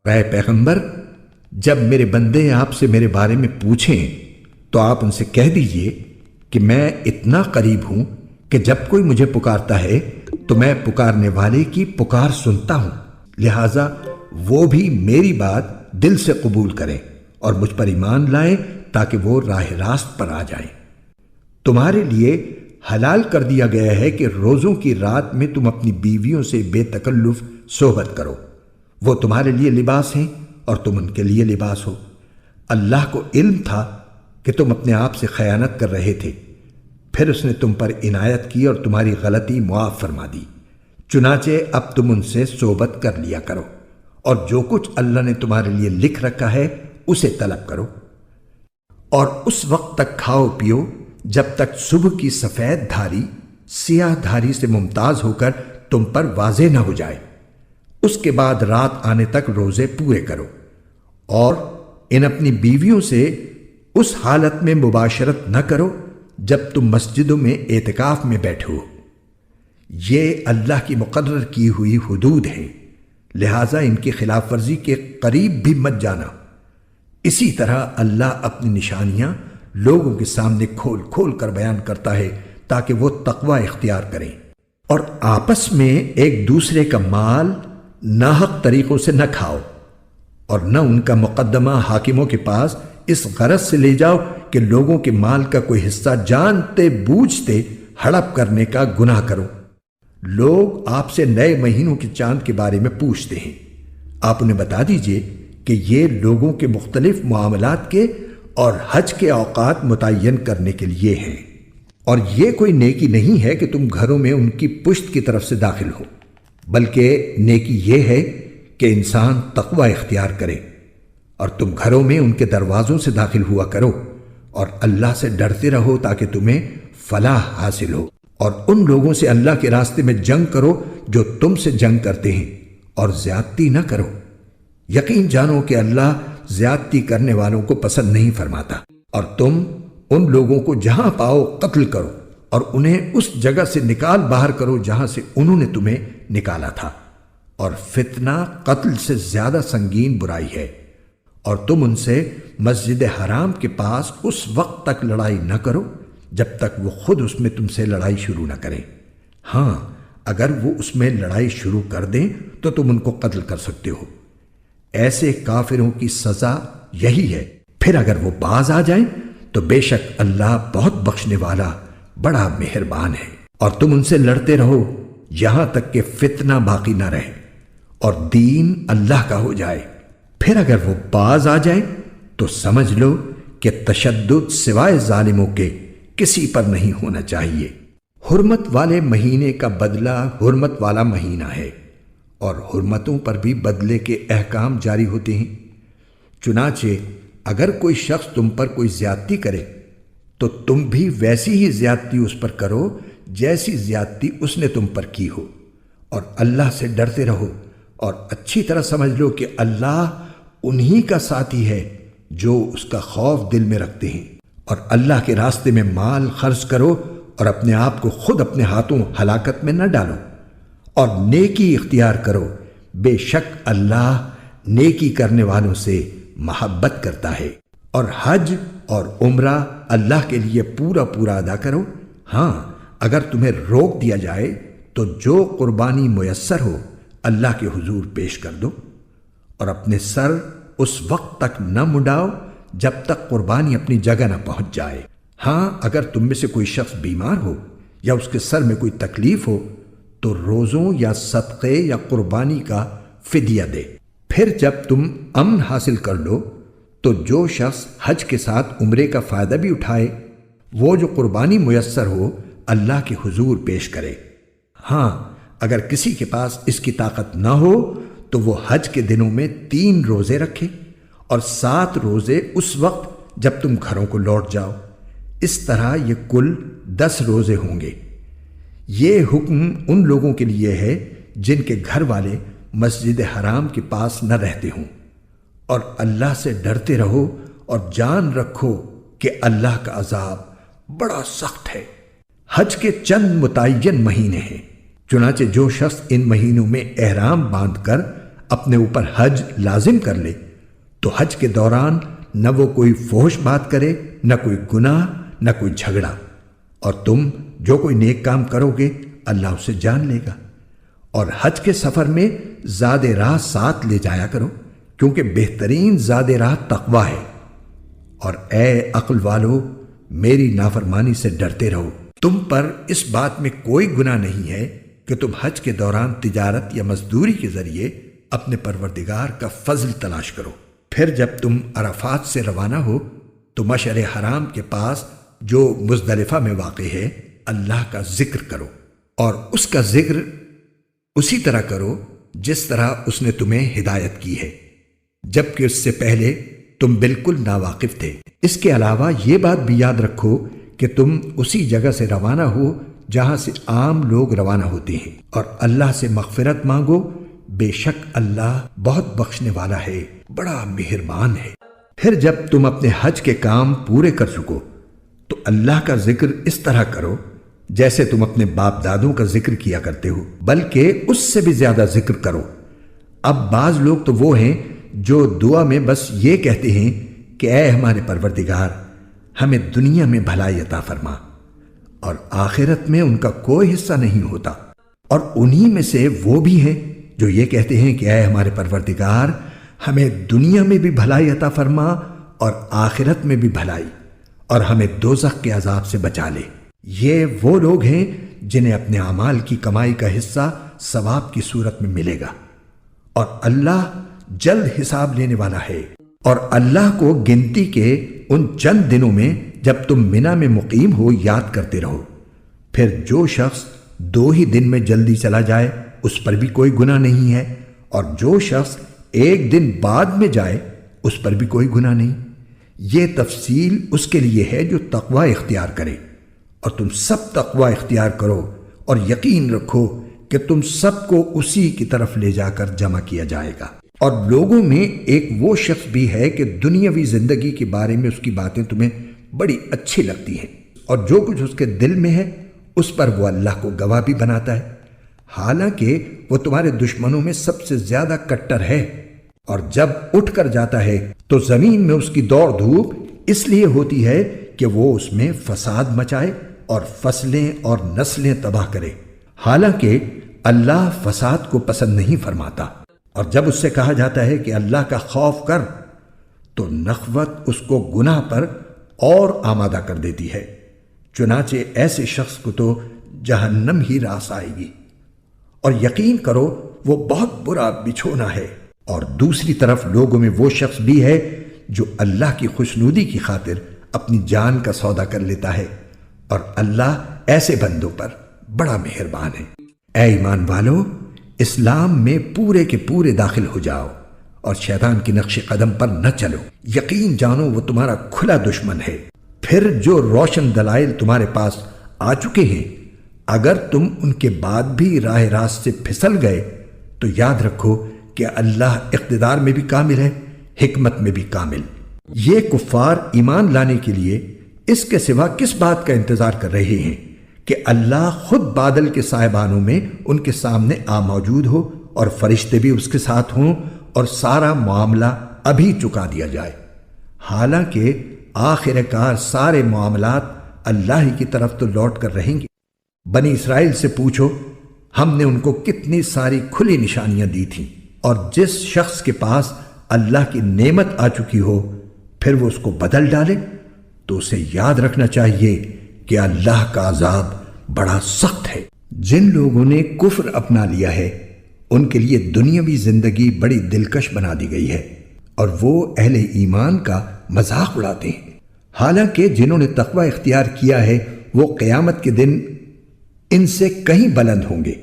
اے پیغمبر، جب میرے بندے آپ سے میرے بارے میں پوچھیں تو آپ ان سے کہہ دیجئے کہ میں اتنا قریب ہوں کہ جب کوئی مجھے پکارتا ہے تو میں پکارنے والے کی پکار سنتا ہوں، لہٰذا وہ بھی میری بات دل سے قبول کریں اور مجھ پر ایمان لائیں تاکہ وہ راہ راست پر آ جائیں۔ تمہارے لیے حلال کر دیا گیا ہے کہ روزوں کی رات میں تم اپنی بیویوں سے بے تکلف صحبت کرو، وہ تمہارے لیے لباس ہیں اور تم ان کے لیے لباس ہو۔ اللہ کو علم تھا کہ تم اپنے آپ سے خیانت کر رہے تھے، پھر اس نے تم پر عنایت کی اور تمہاری غلطی معاف فرما دی، چنانچہ اب تم ان سے صحبت کر لیا کرو اور جو کچھ اللہ نے تمہارے لیے لکھ رکھا ہے اسے طلب کرو، اور اس وقت تک کھاؤ پیو جب تک صبح کی سفید دھاری سیاہ دھاری سے ممتاز ہو کر تم پر واضح نہ ہو جائے، اس کے بعد رات آنے تک روزے پورے کرو، اور ان اپنی بیویوں سے اس حالت میں مباشرت نہ کرو جب تم مسجدوں میں اعتکاف میں بیٹھو، یہ اللہ کی مقرر کی ہوئی حدود ہیں، لہٰذا ان کی خلاف ورزی کے قریب بھی مت جانا۔ اسی طرح اللہ اپنی نشانیاں لوگوں کے سامنے کھول کھول کر بیان کرتا ہے تاکہ وہ تقوی اختیار کریں، اور آپس میں ایک دوسرے کا مال ناحق طریقوں سے نہ کھاؤ، اور نہ ان کا مقدمہ حاکموں کے پاس اس غرض سے لے جاؤ کہ لوگوں کے مال کا کوئی حصہ جانتے بوجھتے ہڑپ کرنے کا گناہ کرو۔ لوگ آپ سے نئے مہینوں کے چاند کے بارے میں پوچھتے ہیں، آپ انہیں بتا دیجئے کہ یہ لوگوں کے مختلف معاملات کے اور حج کے اوقات متعین کرنے کے لیے ہیں، اور یہ کوئی نیکی نہیں ہے کہ تم گھروں میں ان کی پشت کی طرف سے داخل ہو، بلکہ نیکی یہ ہے کہ انسان تقوی اختیار کرے، اور تم گھروں میں ان کے دروازوں سے داخل ہوا کرو اور اللہ سے ڈرتے رہو تاکہ تمہیں فلاح حاصل ہو، اور ان لوگوں سے اللہ کے راستے میں جنگ کرو جو تم سے جنگ کرتے ہیں، اور زیادتی نہ کرو، یقین جانو کہ اللہ زیادتی کرنے والوں کو پسند نہیں فرماتا، اور تم ان لوگوں کو جہاں پاؤ قتل کرو اور انہیں اس جگہ سے نکال باہر کرو جہاں سے انہوں نے تمہیں نکالا تھا، اور فتنہ قتل سے زیادہ سنگین برائی ہے، اور تم ان سے مسجد حرام کے پاس اس وقت تک لڑائی نہ کرو جب تک وہ خود اس میں تم سے لڑائی شروع نہ کریں، ہاں اگر وہ اس میں لڑائی شروع کر دیں تو تم ان کو قتل کر سکتے ہو، ایسے کافروں کی سزا یہی ہے، پھر اگر وہ باز آ جائیں تو بے شک اللہ بہت بخشنے والا بڑا مہربان ہے، اور تم ان سے لڑتے رہو یہاں تک کہ فتنہ باقی نہ رہے اور دین اللہ کا ہو جائے، پھر اگر وہ باز آ جائیں تو سمجھ لو کہ تشدد سوائے ظالموں کے کسی پر نہیں ہونا چاہیے۔ حرمت والے مہینے کا بدلہ حرمت والا مہینہ ہے، اور حرمتوں پر بھی بدلے کے احکام جاری ہوتے ہیں، چنانچہ اگر کوئی شخص تم پر کوئی زیادتی کرے تو تم بھی ویسی ہی زیادتی اس پر کرو جیسی زیادتی اس نے تم پر کی ہو، اور اللہ سے ڈرتے رہو، اور اچھی طرح سمجھ لو کہ اللہ انہی کا ساتھی ہے جو اس کا خوف دل میں رکھتے ہیں، اور اللہ کے راستے میں مال خرچ کرو اور اپنے آپ کو خود اپنے ہاتھوں ہلاکت میں نہ ڈالو، اور نیکی اختیار کرو، بے شک اللہ نیکی کرنے والوں سے محبت کرتا ہے، اور حج اور عمرہ اللہ کے لیے پورا پورا ادا کرو، ہاں اگر تمہیں روک دیا جائے تو جو قربانی میسر ہو اللہ کے حضور پیش کر دو، اور اپنے سر اس وقت تک نہ منڈاؤ جب تک قربانی اپنی جگہ نہ پہنچ جائے، ہاں اگر تم میں سے کوئی شخص بیمار ہو یا اس کے سر میں کوئی تکلیف ہو تو روزوں یا صدقے یا قربانی کا فدیہ دے، پھر جب تم امن حاصل کر لو تو جو شخص حج کے ساتھ عمرے کا فائدہ بھی اٹھائے وہ جو قربانی میسر ہو اللہ کے حضور پیش کرے، ہاں اگر کسی کے پاس اس کی طاقت نہ ہو تو وہ حج کے دنوں میں 3 روزے رکھے اور 7 روزے اس وقت جب تم گھروں کو لوٹ جاؤ، اس طرح یہ کل 10 روزے ہوں گے۔ یہ حکم ان لوگوں کے لیے ہے جن کے گھر والے مسجد حرام کے پاس نہ رہتے ہوں، اور اللہ سے ڈرتے رہو اور جان رکھو کہ اللہ کا عذاب بڑا سخت ہے۔ حج کے چند متعین مہینے ہیں، چنانچہ جو شخص ان مہینوں میں احرام باندھ کر اپنے اوپر حج لازم کر لے تو حج کے دوران نہ وہ کوئی فحش بات کرے، نہ کوئی گناہ، نہ کوئی جھگڑا، اور تم جو کوئی نیک کام کرو گے اللہ اسے جان لے گا۔ اور حج کے سفر میں زاد راہ ساتھ لے جایا کرو، کیونکہ بہترین زاد راہ تقوی ہے۔ اور اے عقل والو، میری نافرمانی سے ڈرتے رہو۔ تم پر اس بات میں کوئی گناہ نہیں ہے کہ تم حج کے دوران تجارت یا مزدوری کے ذریعے اپنے پروردگار کا فضل تلاش کرو۔ پھر جب تم عرفات سے روانہ ہو تو مشعر حرام کے پاس جو مزدلفہ میں واقع ہے اللہ کا ذکر کرو، اور اس کا ذکر اسی طرح کرو جس طرح اس نے تمہیں ہدایت کی ہے، جبکہ اس سے پہلے تم بالکل ناواقف تھے۔ اس کے علاوہ یہ بات بھی یاد رکھو کہ تم اسی جگہ سے روانہ ہو جہاں سے عام لوگ روانہ ہوتے ہیں، اور اللہ سے مغفرت مانگو، بے شک اللہ بہت بخشنے والا ہے، بڑا مہربان ہے۔ پھر جب تم اپنے حج کے کام پورے کر چکو تو اللہ کا ذکر اس طرح کرو جیسے تم اپنے باپ دادوں کا ذکر کیا کرتے ہو، بلکہ اس سے بھی زیادہ ذکر کرو۔ اب بعض لوگ تو وہ ہیں جو دعا میں بس یہ کہتے ہیں کہ اے ہمارے پروردگار، ہمیں دنیا میں بھلائی عطا فرما، اور آخرت میں ان کا کوئی حصہ نہیں ہوتا۔ اور انہی میں سے وہ بھی ہیں جو یہ کہتے ہیں کہ اے ہمارے پروردگار، ہمیں دنیا میں بھی بھلائی عطا فرما اور آخرت میں بھی بھلائی، اور ہمیں دوزخ کے عذاب سے بچا لے۔ یہ وہ لوگ ہیں جنہیں اپنے اعمال کی کمائی کا حصہ ثواب کی صورت میں ملے گا، اور اللہ جلد حساب لینے والا ہے۔ اور اللہ کو گنتی کے ان چند دنوں میں جب تم منی میں مقیم ہو یاد کرتے رہو۔ پھر جو شخص 2 ہی دن میں جلدی چلا جائے اس پر بھی کوئی گناہ نہیں ہے، اور جو شخص 1 دن بعد میں جائے اس پر بھی کوئی گناہ نہیں۔ یہ تفصیل اس کے لیے ہے جو تقوی اختیار کرے، اور تم سب تقوی اختیار کرو اور یقین رکھو کہ تم سب کو اسی کی طرف لے جا کر جمع کیا جائے گا۔ اور لوگوں میں ایک وہ شخص بھی ہے کہ دنیاوی زندگی کے بارے میں اس کی باتیں تمہیں بڑی اچھی لگتی ہیں، اور جو کچھ اس کے دل میں ہے اس پر وہ اللہ کو گواہ بھی بناتا ہے، حالانکہ وہ تمہارے دشمنوں میں سب سے زیادہ کٹر ہے۔ اور جب اٹھ کر جاتا ہے تو زمین میں اس کی دوڑ دھوپ اس لیے ہوتی ہے کہ وہ اس میں فساد مچائے اور فصلیں اور نسلیں تباہ کرے، حالانکہ اللہ فساد کو پسند نہیں فرماتا۔ اور جب اس سے کہا جاتا ہے کہ اللہ کا خوف کر تو نخوت اس کو گناہ پر اور آمادہ کر دیتی ہے، چنانچہ ایسے شخص کو تو جہنم ہی راس آئے گی، اور یقین کرو وہ بہت برا بچھونا ہے۔ اور دوسری طرف لوگوں میں وہ شخص بھی ہے جو اللہ کی خوشنودی کی خاطر اپنی جان کا سودا کر لیتا ہے، اور اللہ ایسے بندوں پر بڑا مہربان ہے۔ اے ایمان والو، اسلام میں پورے کے پورے داخل ہو جاؤ اور شیطان کی نقش قدم پر نہ چلو، یقین جانو وہ تمہارا کھلا دشمن ہے۔ پھر جو روشن دلائل تمہارے پاس آ چکے ہیں، اگر تم ان کے بعد بھی راہ راست سے پھسل گئے تو یاد رکھو کہ اللہ اقتدار میں بھی کامل ہے، حکمت میں بھی کامل۔ یہ کفار ایمان لانے کے لیے اس کے سوا کس بات کا انتظار کر رہے ہیں کہ اللہ خود بادل کے سائبانوں میں ان کے سامنے موجود ہو، اور فرشتے بھی اس کے ساتھ ہوں، اور سارا معاملہ ابھی چکا دیا جائے، حالانکہ آخر کار سارے معاملات اللہ ہی کی طرف تو لوٹ کر رہیں گے۔ بنی اسرائیل سے پوچھو، ہم نے ان کو کتنی ساری کھلی نشانیاں دی تھیں، اور جس شخص کے پاس اللہ کی نعمت آ چکی ہو پھر وہ اس کو بدل ڈالے تو اسے یاد رکھنا چاہیے کہ اللہ کا عذاب بڑا سخت ہے۔ جن لوگوں نے کفر اپنا لیا ہے ان کے لیے دنیاوی زندگی بڑی دلکش بنا دی گئی ہے، اور وہ اہل ایمان کا مذاق اڑاتے ہیں، حالانکہ جنہوں نے تقوی اختیار کیا ہے وہ قیامت کے دن ان سے کہیں بلند ہوں گے،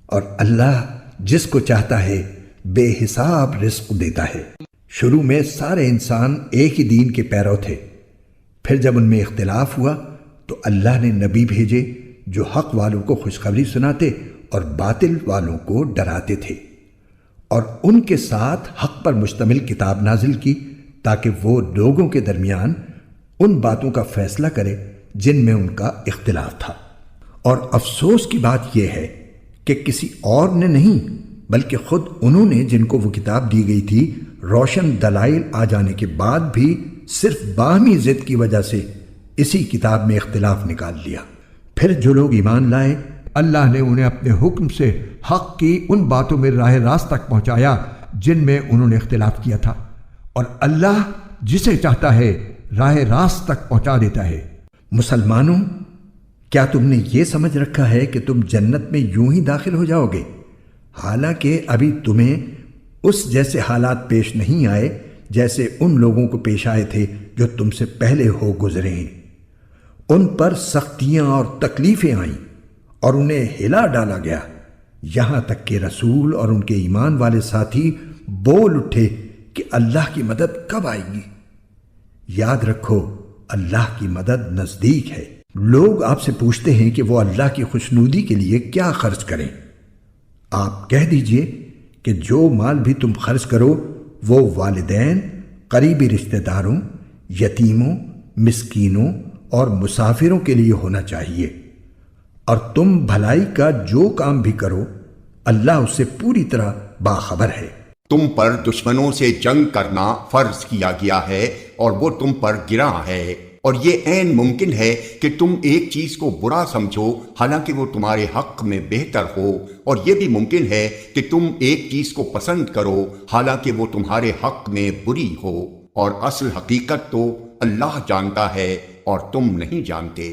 اور اللہ جس کو چاہتا ہے بے حساب رزق دیتا ہے۔ شروع میں سارے انسان ایک ہی دین کے پیرو تھے، پھر جب ان میں اختلاف ہوا تو اللہ نے نبی بھیجے جو حق والوں کو خوشخبری سناتے اور باطل والوں کو ڈراتے تھے، اور ان کے ساتھ حق پر مشتمل کتاب نازل کی تاکہ وہ لوگوں کے درمیان ان باتوں کا فیصلہ کرے جن میں ان کا اختلاف تھا۔ اور افسوس کی بات یہ ہے کہ کسی اور نے نہیں بلکہ خود انہوں نے جن کو وہ کتاب دی گئی تھی روشن دلائل آ جانے کے بعد بھی صرف باہمی ضد کی وجہ سے اسی کتاب میں اختلاف نکال لیا۔ پھر جو لوگ ایمان لائے اللہ نے انہیں اپنے حکم سے حق کی ان باتوں میں راہ راست تک پہنچایا جن میں انہوں نے اختلاف کیا تھا، اور اللہ جسے چاہتا ہے راہ راست تک پہنچا دیتا ہے۔ مسلمانوں، کیا تم نے یہ سمجھ رکھا ہے کہ تم جنت میں یوں ہی داخل ہو جاؤ گے، حالانکہ ابھی تمہیں اس جیسے حالات پیش نہیں آئے جیسے ان لوگوں کو پیش آئے تھے جو تم سے پہلے ہو گزرے ہیں۔ ان پر سختیاں اور تکلیفیں آئیں اور انہیں ہلا ڈالا گیا، یہاں تک کہ رسول اور ان کے ایمان والے ساتھی بول اٹھے کہ اللہ کی مدد کب آئے گی۔ یاد رکھو، اللہ کی مدد نزدیک ہے۔ لوگ آپ سے پوچھتے ہیں کہ وہ اللہ کی خوشنودی کے لیے کیا خرچ کریں۔ آپ کہہ دیجئے کہ جو مال بھی تم خرچ کرو وہ والدین، قریبی رشتہ داروں، یتیموں، مسکینوں اور مسافروں کے لیے ہونا چاہیے، اور تم بھلائی کا جو کام بھی کرو اللہ اس سے پوری طرح باخبر ہے۔ تم پر دشمنوں سے جنگ کرنا فرض کیا گیا ہے اور وہ تم پر گراں ہے، اور یہ عین ممکن ہے کہ تم ایک چیز کو برا سمجھو حالانکہ وہ تمہارے حق میں بہتر ہو، اور یہ بھی ممکن ہے کہ تم ایک چیز کو پسند کرو حالانکہ وہ تمہارے حق میں بری ہو، اور اصل حقیقت تو اللہ جانتا ہے اور تم نہیں جانتے۔